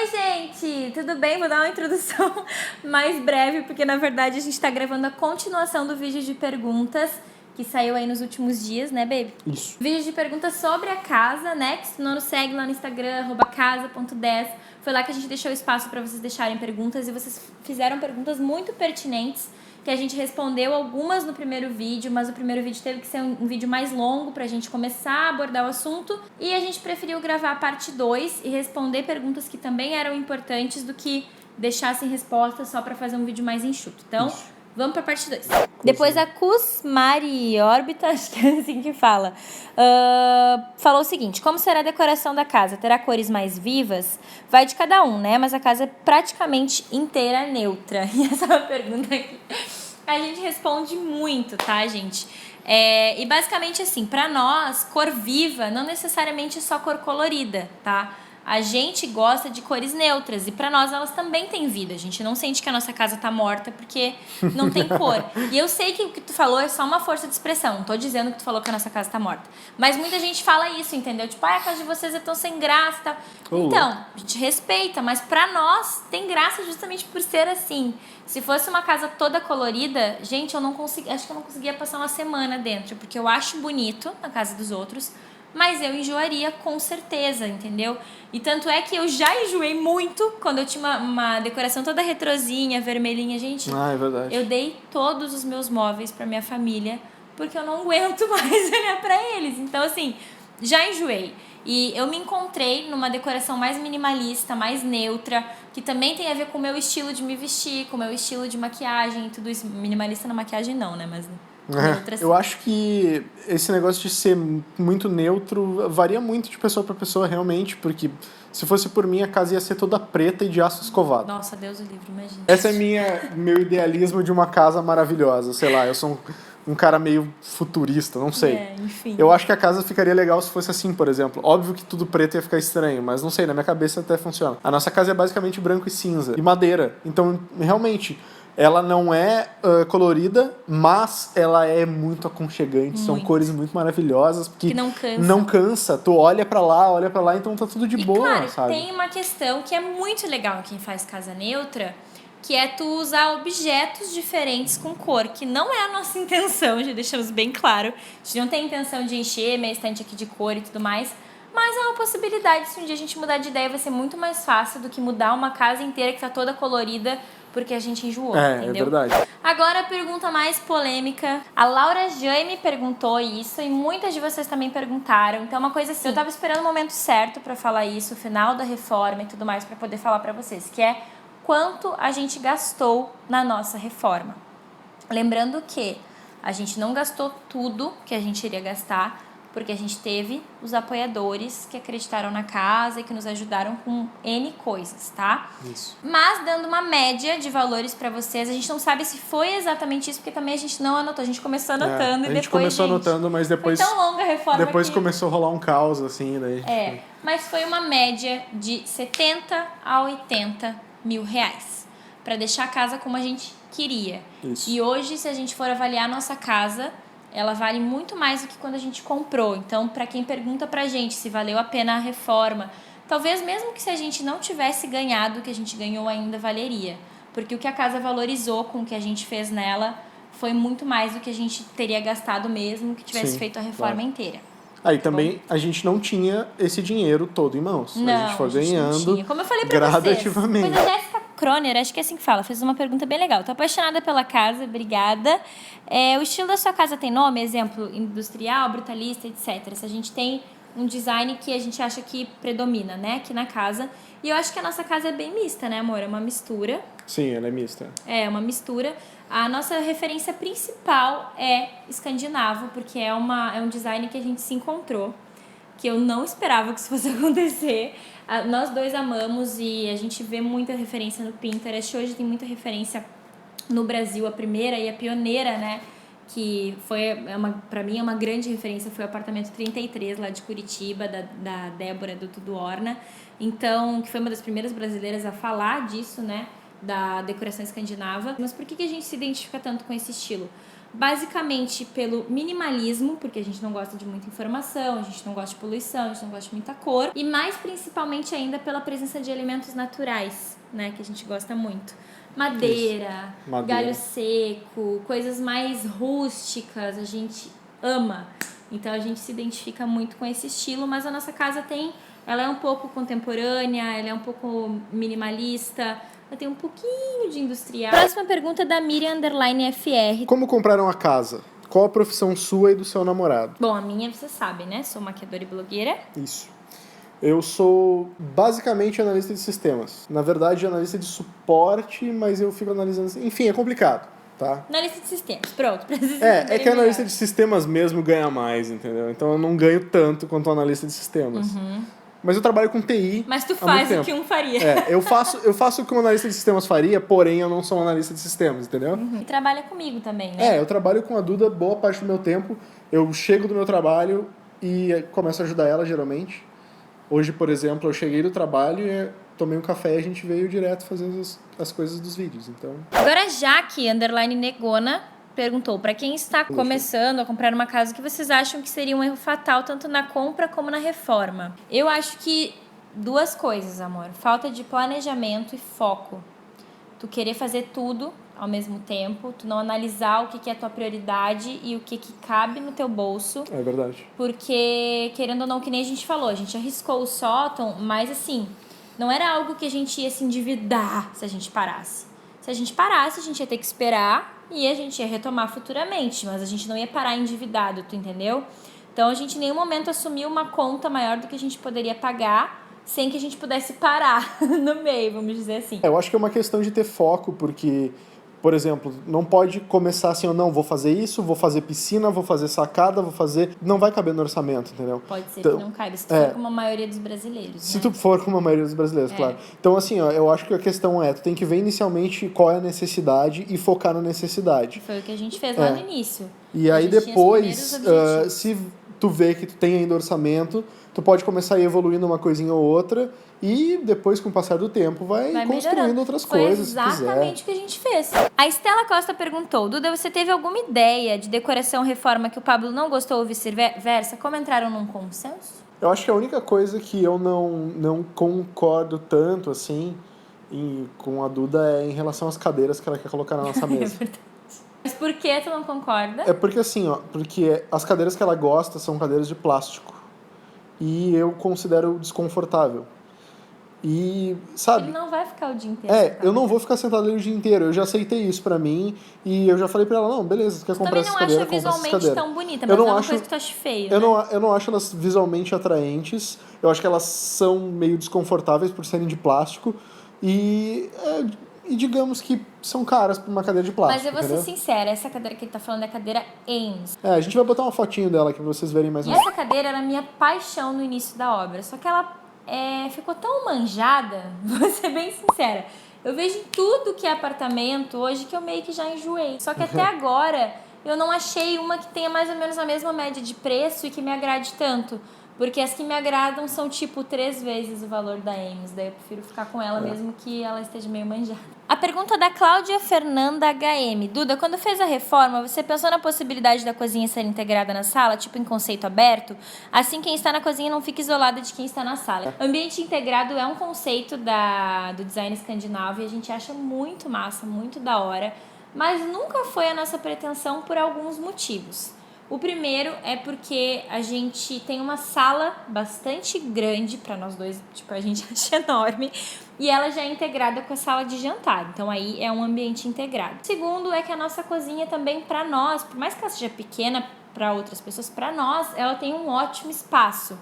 Oi, gente! Tudo bem? Vou dar uma introdução mais breve, porque na verdade a gente tá gravando a continuação do vídeo de perguntas que saiu aí nos últimos dias, né, baby? Isso. Vídeo de perguntas sobre a casa, né? Que se tu não nos segue lá no Instagram, @casa.10. Foi lá que a gente deixou espaço pra vocês deixarem perguntas e vocês fizeram perguntas muito pertinentes que a gente respondeu algumas no primeiro vídeo, mas o primeiro vídeo teve que ser um vídeo mais longo pra gente começar a abordar o assunto e a gente preferiu gravar a parte 2 e responder perguntas que também eram importantes do que deixar sem resposta só pra fazer um vídeo mais enxuto. Então, vamos pra parte 2. Depois a Cusmari Órbita, acho que é assim que fala, falou o seguinte: como será a decoração da casa? Terá cores mais vivas? Vai de cada um, né? Mas a casa é praticamente inteira neutra. E essa é uma pergunta que a gente responde muito, tá, gente? E basicamente assim, pra nós, cor viva não necessariamente é só cor colorida, tá? A gente gosta de cores neutras e pra nós elas também têm vida. A gente não sente que a nossa casa tá morta porque não tem cor. E eu sei que o que tu falou é só uma força de expressão. Não tô dizendo que tu falou que a nossa casa tá morta. Mas muita gente fala isso, entendeu? Tipo, a casa de vocês é tão sem graça e tal. Então, a gente respeita, mas pra nós tem graça justamente por ser assim. Se fosse uma casa toda colorida, gente, acho que eu não conseguia passar uma semana dentro, porque eu acho bonito na casa dos outros, mas eu enjoaria com certeza, entendeu? E tanto é que eu já enjoei muito quando eu tinha uma decoração toda retrozinha, vermelhinha, gente. É verdade. Eu dei todos os meus móveis pra minha família, porque eu não aguento mais olhar pra eles. Então, assim, já enjoei. E eu me encontrei numa decoração mais minimalista, mais neutra, que também tem a ver com o meu estilo de me vestir, com o meu estilo de maquiagem e tudo isso. Minimalista na maquiagem não, né? Mas neutra, Eu acho que esse negócio de ser muito neutro varia muito de pessoa para pessoa, realmente, porque se fosse por mim, a casa ia ser toda preta e de aço escovado. Nossa, Deus o livre, imagina. Esse é meu idealismo de uma casa maravilhosa. Sei lá, eu sou um cara meio futurista, não sei. Enfim. Eu acho que a casa ficaria legal se fosse assim, por exemplo. Óbvio que tudo preto ia ficar estranho, mas não sei, na minha cabeça até funciona. A nossa casa é basicamente branco e cinza, e madeira. Então, realmente, ela não é colorida, mas ela é muito aconchegante. São cores muito maravilhosas. Que não cansam. Não cansa. Tu olha pra lá, então tá tudo de boa, claro, sabe? Tem uma questão que é muito legal em quem faz casa neutra, que é tu usar objetos diferentes com cor, que não é a nossa intenção, já deixamos bem claro. A gente não tem intenção de encher minha estante aqui de cor e tudo mais, mas é uma possibilidade. Se um dia a gente mudar de ideia, vai ser muito mais fácil do que mudar uma casa inteira que tá toda colorida porque a gente enjoou, entendeu? É verdade. Agora a pergunta mais polêmica. A Laura Jaime perguntou isso e muitas de vocês também perguntaram. Então, uma coisa assim, eu tava esperando o momento certo pra falar isso, o final da reforma e tudo mais, pra poder falar pra vocês, que é quanto a gente gastou na nossa reforma. Lembrando que a gente não gastou tudo que a gente iria gastar, porque a gente teve os apoiadores que acreditaram na casa e que nos ajudaram com N coisas, tá? Isso. Mas dando uma média de valores pra vocês, a gente não sabe se foi exatamente isso, porque também a gente não anotou. A gente começou anotando e depois, a gente começou anotando, mas depois... Foi tão longa a reforma depois que... começou a rolar um caos, assim, daí... mas foi uma média de 70 a 80 mil reais pra deixar a casa como a gente queria. Isso. E hoje, se a gente for avaliar a nossa casa, ela vale muito mais do que quando a gente comprou. Então, pra quem pergunta pra gente se valeu a pena a reforma, talvez mesmo que se a gente não tivesse ganhado o que a gente ganhou ainda, valeria. Porque o que a casa valorizou com o que a gente fez nela foi muito mais do que a gente teria gastado mesmo que tivesse feito a reforma inteira. Aí também a gente não tinha esse dinheiro todo em mãos. Não, a gente foi ganhando como eu falei pra gradativamente. Vocês. Pois a Jéssica Kroner, acho que é assim que fala, fez uma pergunta bem legal. Tô apaixonada pela casa, obrigada. O estilo da sua casa tem nome? Exemplo, industrial, brutalista, etc. Se a gente tem um design que a gente acha que predomina, né, aqui na casa. E eu acho que a nossa casa é bem mista, né, amor? É uma mistura. Sim, ela é mista. É uma mistura. A nossa referência principal é escandinavo, porque é um design que a gente se encontrou, que eu não esperava que isso fosse acontecer. Nós dois amamos e a gente vê muita referência no Pinterest. Hoje tem muita referência no Brasil, a primeira e a pioneira, né? Que pra mim é uma grande referência, foi o apartamento 33 lá de Curitiba, da Débora do Tudo Orna. Então, que foi uma das primeiras brasileiras a falar disso, né? Da decoração escandinava. Mas por que a gente se identifica tanto com esse estilo? basicamente pelo minimalismo, porque a gente não gosta de muita informação, a gente não gosta de poluição, a gente não gosta de muita cor, e mais principalmente ainda pela presença de elementos naturais, né, que a gente gosta muito. Madeira, galho seco, coisas mais rústicas, a gente ama. Então a gente se identifica muito com esse estilo, mas a nossa casa ela é um pouco contemporânea, ela é um pouco minimalista, ela tem um pouquinho de industrial. Próxima pergunta é da Miriam _FR. Como comprar uma casa? Qual a profissão sua e do seu namorado? Bom, a minha você sabe, né? Sou maquiadora e blogueira. Isso. Eu sou basicamente analista de sistemas. Na verdade, analista de suporte, mas eu fico analisando... Enfim, é complicado, tá? Analista de sistemas, pronto. É que a analista de sistemas mesmo ganha mais, entendeu? Então eu não ganho tanto quanto o analista de sistemas. Mas eu trabalho com TI. Mas tu faz o que um faria. Eu faço o que um analista de sistemas faria, porém eu não sou um analista de sistemas, entendeu? E trabalha comigo também, né? Eu trabalho com a Duda boa parte do meu tempo. Eu chego do meu trabalho e começo a ajudar ela, geralmente. Hoje, por exemplo, eu cheguei do trabalho e tomei um café e a gente veio direto fazer as coisas dos vídeos, então... Agora, Jaque, _Negona, perguntou, para quem está começando a comprar uma casa, o que vocês acham que seria um erro fatal, tanto na compra como na reforma? Eu acho que 2 coisas, amor. Falta de planejamento e foco. Tu querer fazer tudo ao mesmo tempo, tu não analisar o que é a tua prioridade e o que cabe no teu bolso. É verdade. Porque, querendo ou não, que nem a gente falou, a gente arriscou o sótão, mas assim, não era algo que a gente ia se endividar se a gente parasse. Se a gente parasse, a gente ia ter que esperar e a gente ia retomar futuramente, mas a gente não ia parar endividado, tu entendeu? Então a gente em nenhum momento assumiu uma conta maior do que a gente poderia pagar sem que a gente pudesse parar no meio, vamos dizer assim. Eu acho que é uma questão de ter foco, porque, por exemplo, não pode começar assim, eu não vou fazer isso, vou fazer piscina, vou fazer sacada, vou fazer... Não vai caber no orçamento, entendeu? Pode ser então, que não caiba, se tu for como a maioria dos brasileiros, Se tu for como a maioria dos brasileiros, claro. Então, assim, ó, eu acho que a questão tu tem que ver inicialmente qual é a necessidade e focar na necessidade. Foi o que a gente fez lá no início. E aí depois, se tu vê que tu tem ainda orçamento, tu pode começar a ir evoluindo uma coisinha ou outra e depois, com o passar do tempo, vai construindo melhorando. outras Foi coisas, se quiser. exatamente o que a gente fez. A Estela Costa perguntou, Duda, você teve alguma ideia de decoração reforma que o Pablo não gostou ou vice-versa? Como entraram num consenso? Eu acho que a única coisa que eu não concordo tanto, assim, com a Duda é em relação às cadeiras que ela quer colocar na nossa mesa. É verdade. Mas por que tu não concorda? É porque assim, porque as cadeiras que ela gosta são cadeiras de plástico. E eu considero desconfortável. E, sabe... Ele não vai ficar o dia inteiro. Eu não vou ficar sentado ali o dia inteiro. Eu já aceitei isso pra mim. E eu já falei pra ela, não, beleza, você quer comprar essa cadeira, compra essa cadeira. Também não acha visualmente tão bonita, mas é uma coisa que tu acha feio, né? Eu não acho elas visualmente atraentes. Eu acho que elas são meio desconfortáveis por serem de plástico. E digamos que são caras pra uma cadeira de plástico. Mas eu vou ser sincera, essa cadeira que ele tá falando é a cadeira Ames. A gente vai botar uma fotinho dela aqui pra vocês verem mais ou menos. Essa cadeira era a minha paixão no início da obra, só que ela ficou tão manjada, vou ser bem sincera. Eu vejo em tudo que é apartamento hoje que eu meio que já enjoei. Só que até agora eu não achei uma que tenha mais ou menos a mesma média de preço e que me agrade tanto. Porque as que me agradam são tipo 3 vezes o valor da Ames. Daí eu prefiro ficar com ela mesmo que ela esteja meio manjada. A pergunta da Cláudia Fernanda HM. Duda, quando fez a reforma, você pensou na possibilidade da cozinha ser integrada na sala, tipo em conceito aberto? Assim, quem está na cozinha não fica isolada de quem está na sala. Ambiente integrado é um conceito do design escandinavo e a gente acha muito massa, muito da hora. Mas nunca foi a nossa pretensão por alguns motivos. O primeiro é porque a gente tem uma sala bastante grande para nós dois, tipo, a gente acha enorme, e ela já é integrada com a sala de jantar, então aí é um ambiente integrado. O segundo é que a nossa cozinha também, para nós, por mais que ela seja pequena para outras pessoas, para nós, ela tem um ótimo espaço.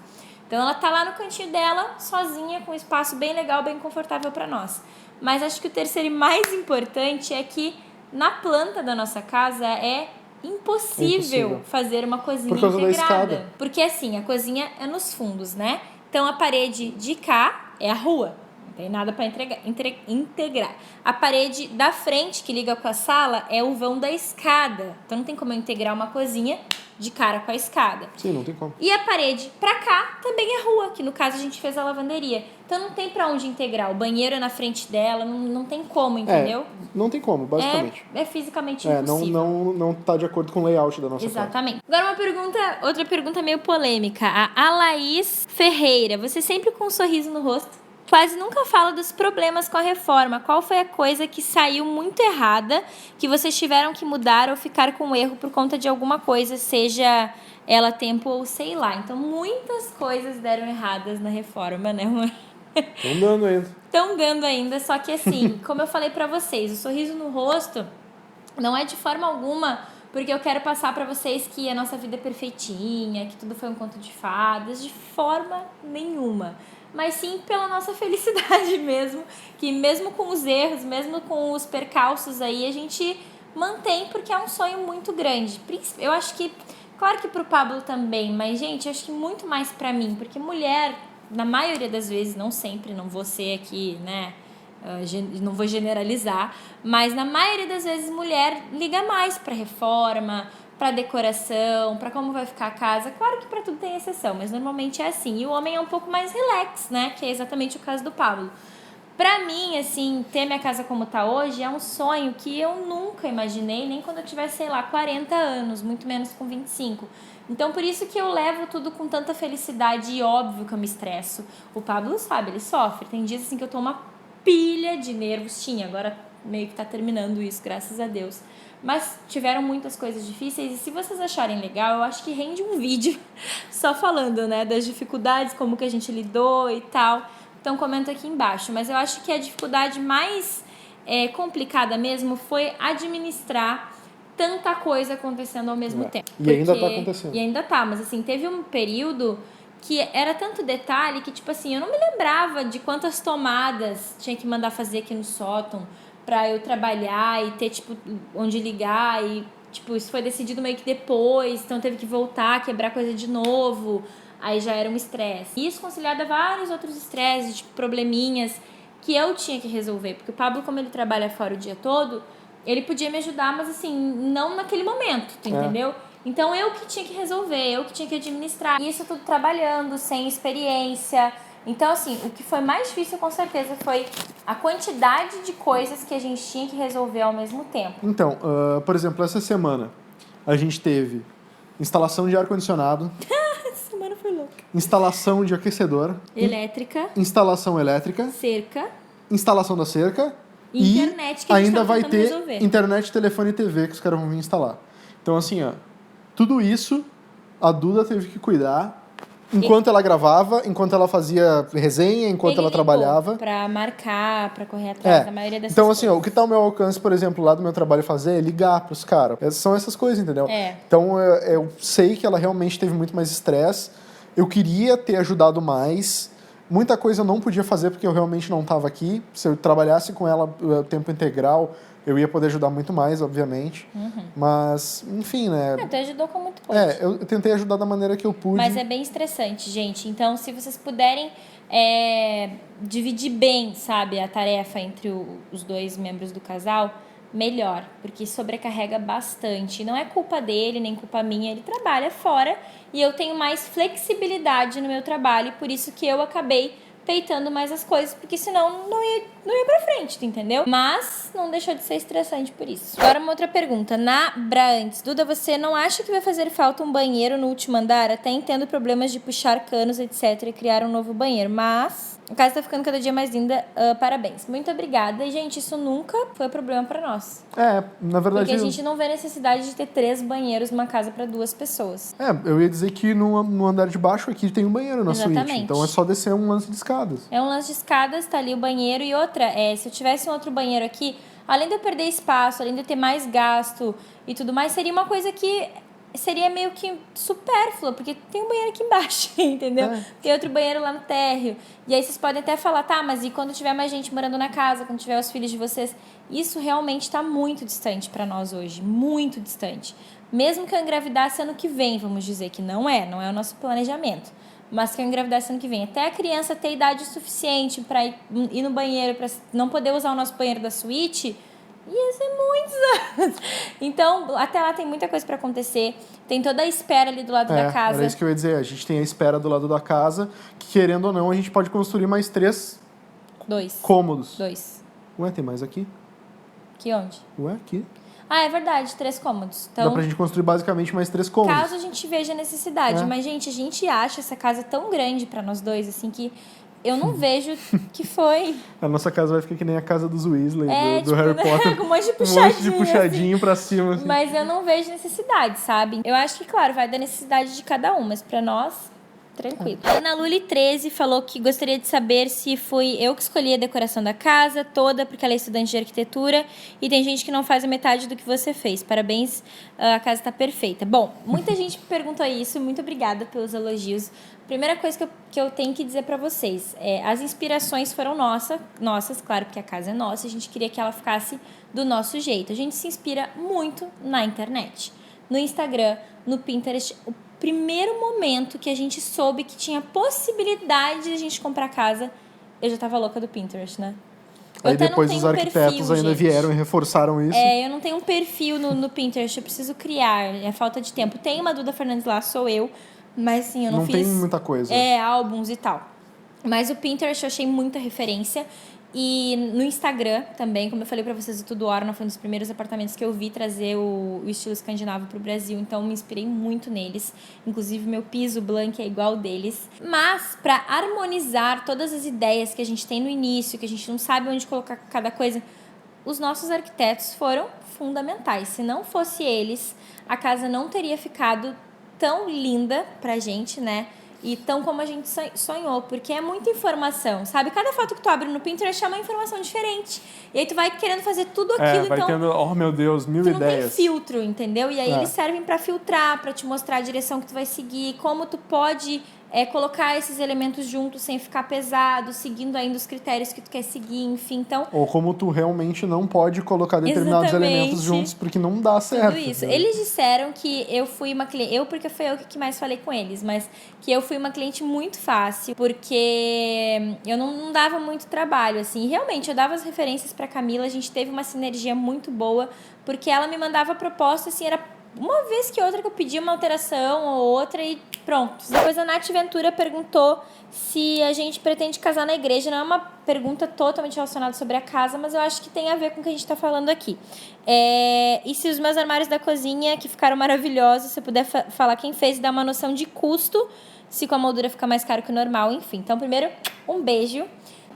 Então ela tá lá no cantinho dela, sozinha, com um espaço bem legal, bem confortável para nós. Mas acho que o terceiro e mais importante é que na planta da nossa casa é impossível fazer uma cozinha integrada. Porque assim, a cozinha é nos fundos, né? Então a parede de cá é a rua. Não tem nada para integrar. A parede da frente que liga com a sala é o vão da escada. Então não tem como eu integrar uma cozinha de cara com a escada. Sim, não tem como. E a parede pra cá também é rua, que no caso a gente fez a lavanderia. Então não tem pra onde integrar. O banheiro é na frente dela, não tem como, entendeu? Não tem como, basicamente. É fisicamente impossível. Não tá de acordo com o layout da nossa casa. Exatamente. Agora outra pergunta meio polêmica. A Alaís Ferreira, você sempre com um sorriso no rosto, quase nunca fala dos problemas com a reforma. Qual foi a coisa que saiu muito errada, que vocês tiveram que mudar ou ficar com erro por conta de alguma coisa, seja ela tempo ou sei lá. Então, muitas coisas deram erradas na reforma, né, amor? Estão dando ainda. Estão dando ainda, só que assim, como eu falei pra vocês, o sorriso no rosto não é de forma alguma porque eu quero passar pra vocês que a nossa vida é perfeitinha, que tudo foi um conto de fadas, de forma nenhuma. Mas sim pela nossa felicidade mesmo, que mesmo com os erros, mesmo com os percalços aí, a gente mantém porque é um sonho muito grande. Eu acho que, claro que pro Pablo também, mas gente, eu acho que muito mais pra mim, porque mulher, na maioria das vezes, não sempre, não vou ser aqui, né, não vou generalizar, mas na maioria das vezes mulher liga mais pra reforma, pra decoração, pra como vai ficar a casa. Claro que pra tudo tem exceção, mas normalmente é assim. E o homem é um pouco mais relax, né? Que é exatamente o caso do Pablo. Pra mim, assim, ter minha casa como tá hoje é um sonho que eu nunca imaginei, nem quando eu tivesse, sei lá, 40 anos, muito menos com 25. Então, por isso que eu levo tudo com tanta felicidade e óbvio que eu me estresso. O Pablo sabe, ele sofre. Tem dias, assim, que eu tô uma pilha de nervos. Agora meio que tá terminando isso, graças a Deus. Mas tiveram muitas coisas difíceis e se vocês acharem legal, eu acho que rende um vídeo só falando, né, das dificuldades, como que a gente lidou e tal. Então comenta aqui embaixo. Mas eu acho que a dificuldade mais complicada mesmo foi administrar tanta coisa acontecendo ao mesmo tempo. E ainda tá acontecendo. E ainda tá, mas assim, teve um período que era tanto detalhe que, tipo assim, eu não me lembrava de quantas tomadas tinha que mandar fazer aqui no sótão pra eu trabalhar e ter, tipo, onde ligar e, tipo, isso foi decidido meio que depois, então teve que voltar, quebrar coisa de novo, aí já era um estresse. Isso conciliado a vários outros estresses, tipo, probleminhas que eu tinha que resolver, porque o Pablo, como ele trabalha fora o dia todo, ele podia me ajudar, mas assim, não naquele momento, tu entendeu? Então eu que tinha que resolver, eu que tinha que administrar, isso tudo trabalhando, sem experiência. Então, assim, o que foi mais difícil, com certeza, foi a quantidade de coisas que a gente tinha que resolver ao mesmo tempo. Então, por exemplo, essa semana a gente teve instalação de ar-condicionado. Essa semana foi louca. Instalação de aquecedor. Elétrica. Instalação elétrica. Cerca. Instalação da cerca. Internet, que e a gente ainda tava vai tentando ter resolver. internet, telefone e TV que os caras vão vir instalar. Então, assim, ó, tudo isso a Duda teve que cuidar. Enquanto ela gravava, enquanto ela fazia resenha, enquanto ela trabalhava. Pra marcar, pra correr atrás da maioria dessas então, coisas. assim, ó, o que tá ao meu alcance, por exemplo, lá do meu trabalho fazer é ligar pros caras. São essas coisas, entendeu? Então, eu sei que ela realmente teve muito mais estresse. Eu queria ter ajudado mais. Muita coisa eu não podia fazer porque eu realmente não estava aqui. Se eu trabalhasse com ela tempo integral, eu ia poder ajudar muito mais, obviamente. Mas, enfim, né? Tu ajudou com muito pouco. Eu tentei ajudar da maneira que eu pude. Mas é bem estressante, gente. Então, se vocês puderem dividir bem, sabe, a tarefa entre os dois membros do casal, melhor. Porque sobrecarrega bastante. Não é culpa dele, nem culpa minha. Ele trabalha fora e eu tenho mais flexibilidade no meu trabalho. E por isso que eu acabei peitando mais as coisas, porque senão não ia pra frente, tu entendeu? Mas não deixou de ser estressante por isso. Agora uma outra pergunta. Na Brantes, Duda, você não acha que vai fazer falta um banheiro no último andar? Até entendo problemas de puxar canos, etc, e criar um novo banheiro, mas a casa tá ficando cada dia mais linda. Parabéns. Muito obrigada. E, gente, isso nunca foi problema pra nós. Na verdade... Porque a gente não vê necessidade de ter 3 banheiros numa casa pra 2 pessoas. Eu ia dizer que no andar de baixo aqui tem um banheiro na Exatamente. suíte. Então é só descer um lance de escadas. É um lance de escadas, tá ali o banheiro. E outra, se eu tivesse um outro banheiro aqui, além de eu perder espaço, além de eu ter mais gasto e tudo mais, seria uma coisa que seria meio que supérflua, porque tem um banheiro aqui embaixo, entendeu? Tem outro banheiro lá no térreo. E aí vocês podem até falar, tá, mas e quando tiver mais gente morando na casa, quando tiver os filhos de vocês? Isso realmente tá muito distante pra nós hoje, muito distante. Mesmo que eu engravidasse ano que vem, vamos dizer que não é o nosso planejamento, mas que eu engravidasse ano que vem, até a criança ter idade suficiente pra ir no banheiro, pra não poder usar o nosso banheiro da suíte, Ia ser muitos anos. Então, até lá tem muita coisa pra acontecer. Tem toda a espera ali do lado da casa. Era isso que eu ia dizer. A gente tem a espera do lado da casa, que querendo ou não, a gente pode construir mais 3 cômodos. 2. Ué, tem mais aqui? Que onde? Ué, aqui. Ah, é verdade, 3 cômodos. Então, dá pra gente construir basicamente mais 3 cômodos. caso a gente veja a necessidade. É. Mas, gente, a gente acha essa casa tão grande pra nós dois, assim, que eu não vejo que foi. A nossa casa vai ficar que nem a casa dos Weasley, do tipo, Harry Potter. com um monte de Um puxadinho. monte de puxadinho pra cima. Assim. Mas eu não vejo necessidade, sabe? Eu acho que, claro, vai da necessidade de cada um, mas pra nós, tranquilo. A Ana Luli 13 falou que gostaria de saber se fui eu que escolhi a decoração da casa toda, porque ela é estudante de arquitetura, e tem gente que não faz a metade do que você fez. Parabéns, a casa tá perfeita. Bom, muita gente perguntou isso, muito obrigada pelos elogios. Primeira coisa que eu tenho que dizer pra vocês, as inspirações foram nossas, claro, porque a casa é nossa, a gente queria que ela ficasse do nosso jeito. A gente se inspira muito na internet, no Instagram, no Pinterest. O primeiro momento que a gente soube que tinha possibilidade de a gente comprar casa, eu já tava louca do Pinterest, né? Aí depois os arquitetos ainda vieram e reforçaram isso. Eu não tenho um perfil no Pinterest, eu preciso criar, é falta de tempo. Tem uma Duda Fernandes lá, sou eu, mas sim, eu não fiz... Não tem muita coisa. Álbuns e tal. Mas o Pinterest eu achei muita referência. E no Instagram também, como eu falei pra vocês, o Tudo Orna foi um dos primeiros apartamentos que eu vi trazer o estilo escandinavo pro Brasil. Então, me inspirei muito neles. Inclusive, meu piso blank é igual deles. Mas, pra harmonizar todas as ideias que a gente tem no início, que a gente não sabe onde colocar cada coisa, os nossos arquitetos foram fundamentais. Se não fosse eles, a casa não teria ficado tão linda pra gente, né? E tão como a gente sonhou, porque é muita informação, sabe? Cada foto que tu abre no Pinterest é uma informação diferente. E aí tu vai querendo fazer tudo aquilo, vai então... tendo, oh meu Deus, 1000 tu não ideias. tem filtro, entendeu? E aí eles servem pra filtrar, pra te mostrar a direção que tu vai seguir, como tu pode colocar esses elementos juntos sem ficar pesado, seguindo ainda os critérios que tu quer seguir, enfim, então... Ou como tu realmente não pode colocar determinados elementos juntos, porque não dá certo. Tudo isso. Eles disseram que eu fui uma cliente... porque foi eu que mais falei com eles, mas que eu fui uma cliente muito fácil, porque eu não dava muito trabalho, assim. E realmente, eu dava as referências pra Camila, a gente teve uma sinergia muito boa, porque ela me mandava proposta, assim, era uma vez que outra que eu pedia uma alteração ou outra e pronto. Depois a Nath Ventura perguntou se a gente pretende casar na igreja. Não é uma pergunta totalmente relacionada sobre a casa, mas eu acho que tem a ver com o que a gente tá falando aqui. E se os meus armários da cozinha, que ficaram maravilhosos, se eu puder falar quem fez e dar uma noção de custo, se com a moldura fica mais caro que o normal, enfim. Então, primeiro, um beijo.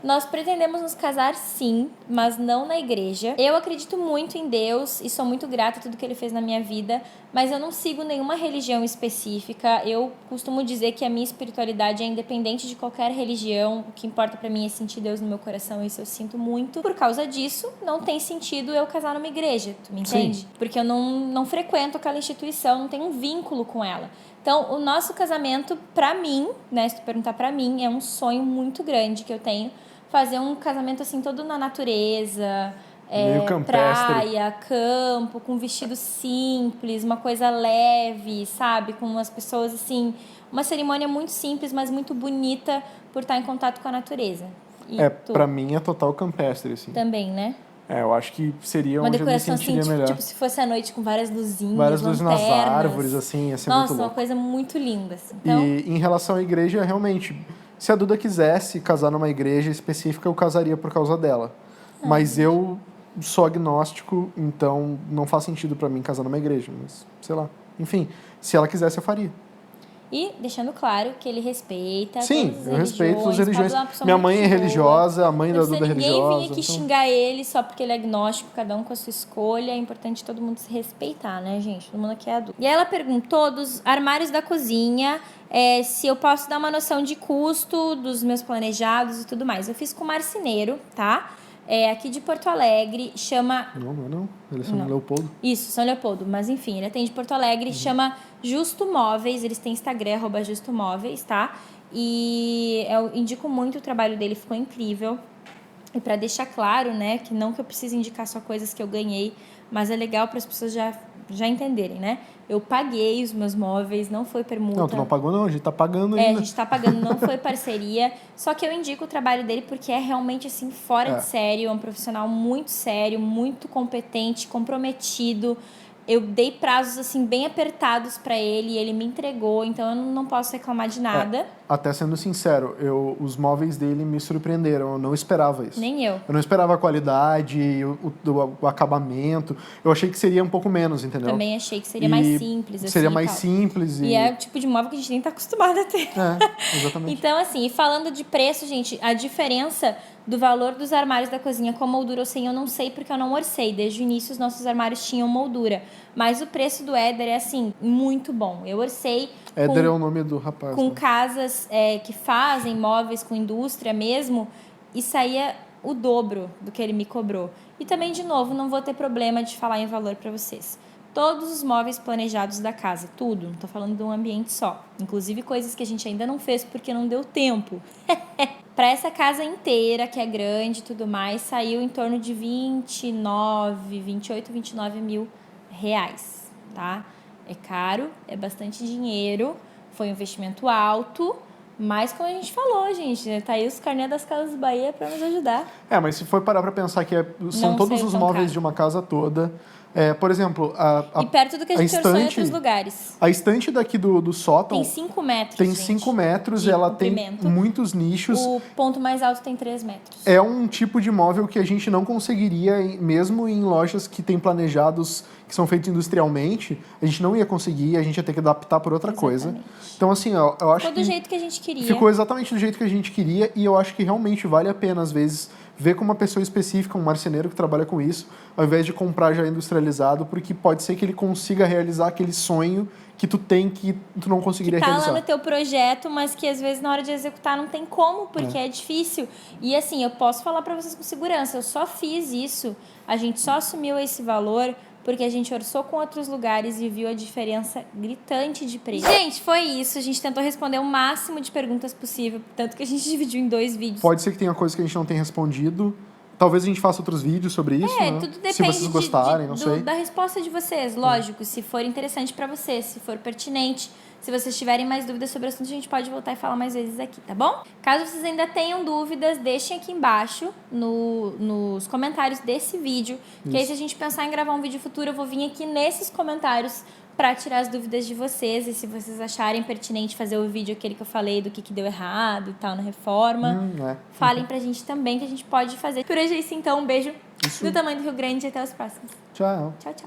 Nós pretendemos nos casar sim, mas não na igreja. Eu acredito muito em Deus e sou muito grata a tudo que Ele fez na minha vida, mas eu não sigo nenhuma religião específica. Eu costumo dizer que a minha espiritualidade é independente de qualquer religião. O que importa pra mim é sentir Deus no meu coração, e isso eu sinto muito. Por causa disso, não tem sentido eu casar numa igreja, tu me entende? Sim. Porque eu não frequento aquela instituição, não tenho um vínculo com ela. Então, o nosso casamento, pra mim, né, se tu perguntar pra mim, é um sonho muito grande que eu tenho. Fazer um casamento assim todo na natureza, praia, campo, com vestido simples, uma coisa leve, sabe? Com as pessoas assim, uma cerimônia muito simples, mas muito bonita por estar em contato com a natureza. E pra mim é total campestre, assim. Também, né? Eu acho que seria uma onde eu me decoração sentiria assim, melhor. Tipo, se fosse à noite com várias luzinhas, várias luzes nas lanternas. árvores, assim, ia ser muito louco. Nossa, uma coisa muito linda. Assim. Então... E em relação à igreja, realmente, se a Duda quisesse casar numa igreja específica, eu casaria por causa dela. Mas eu sou agnóstico, então não faz sentido pra mim casar numa igreja. Mas, sei lá. Enfim, se ela quisesse, eu faria. E deixando claro que ele respeita. Sim, eu respeito todas as religiões. Minha mãe é religiosa, a mãe da Duda é religiosa. Ninguém vinha aqui xingar ele só porque ele é agnóstico, cada um com a sua escolha. É importante todo mundo se respeitar, né, gente? Todo mundo aqui é adulto. E aí ela perguntou dos armários da cozinha, se eu posso dar uma noção de custo dos meus planejados e tudo mais. Eu fiz com o marceneiro, tá? Aqui de Porto Alegre, chama... Não. Ele é São Leopoldo. Isso, São Leopoldo. Mas enfim, ele atende Porto Alegre, chama Justo Móveis. Eles têm Instagram, @justomóveis, tá? E eu indico muito o trabalho dele, ficou incrível. E pra deixar claro, né, que não que eu precise indicar só coisas que eu ganhei, mas é legal para as pessoas já já entenderem, né? Eu paguei os meus móveis, não foi permuta. Não, tu não pagou não, a gente tá pagando A ainda. gente tá pagando, não foi parceria. Só que eu indico o trabalho dele porque é realmente, assim, fora de sério. É um profissional muito sério, muito competente, comprometido. Eu dei prazos, assim, bem apertados pra ele e ele me entregou. Então, eu não posso reclamar de nada. Até sendo sincero, os móveis dele me surpreenderam. Eu não esperava isso. Nem eu. Eu não esperava a qualidade, o acabamento. Eu achei que seria um pouco menos, entendeu? Também achei que seria mais simples, assim, seria mais tal. simples. E é o tipo de móvel que a gente nem tá acostumado a ter. Exatamente. Então, assim, e falando de preço, gente, a diferença do valor dos armários da cozinha com moldura ou sem, eu não sei porque eu não orcei. Desde o início, os nossos armários tinham moldura. Mas o preço do Éder é, assim, muito bom. Eu orcei... Éder é o nome do rapaz. Com né? casas que fazem móveis com indústria mesmo, e saía o dobro do que ele me cobrou. E também, de novo, não vou ter problema de falar em valor para vocês. Todos os móveis planejados da casa, tudo, não tô falando de um ambiente só. Inclusive coisas que a gente ainda não fez porque não deu tempo. Para essa casa inteira, que é grande e tudo mais, saiu em torno de 28, 29 mil reais, tá? É caro, é bastante dinheiro, foi um investimento alto, mas como a gente falou, gente, né? Tá aí os carnês das Casas Bahia para nos ajudar. Mas se for parar pra pensar que são Não todos saiu os tão móveis caro. de uma casa toda... por exemplo, E perto do que a gente orçou em estante, outros lugares. a estante daqui do sótão Tem 5 metros, tem gente, 5 metros, de ela comprimento. tem muitos nichos. O ponto mais alto tem 3 metros. É um tipo de móvel que a gente não conseguiria, mesmo em lojas que tem planejados, que são feitos industrialmente, a gente não ia conseguir, a gente ia ter que adaptar por outra coisa. Então, assim, eu acho Ficou do jeito que a gente queria. Ficou exatamente do jeito que a gente queria e eu acho que realmente vale a pena, às vezes, ver com uma pessoa específica, um marceneiro que trabalha com isso, ao invés de comprar já industrializado, porque pode ser que ele consiga realizar aquele sonho que tu tem que tu não conseguiria tá realizar. lá no teu projeto, mas que às vezes na hora de executar não tem como, porque é difícil. E assim, eu posso falar pra vocês com segurança, eu só fiz isso, a gente só assumiu esse valor porque a gente orçou com outros lugares e viu a diferença gritante de preço. Gente, foi isso. A gente tentou responder o máximo de perguntas possível, tanto que a gente dividiu em 2 vídeos. Pode ser que tenha coisa que a gente não tenha respondido. Talvez a gente faça outros vídeos sobre isso, né? Tudo depende se vocês gostarem, não sei. da resposta de vocês, lógico. Se for interessante pra vocês, se for pertinente. Se vocês tiverem mais dúvidas sobre o assunto, a gente pode voltar e falar mais vezes aqui, tá bom? Caso vocês ainda tenham dúvidas, deixem aqui embaixo nos comentários desse vídeo. Que aí, se a gente pensar em gravar um vídeo futuro, eu vou vir aqui nesses comentários para tirar as dúvidas de vocês. E se vocês acharem pertinente fazer o vídeo aquele que eu falei do que deu errado e tal na reforma, falem pra gente também que a gente pode fazer. Por hoje é isso, então. Um beijo do tamanho do Rio Grande e até os próximos. Tchau. Tchau, tchau.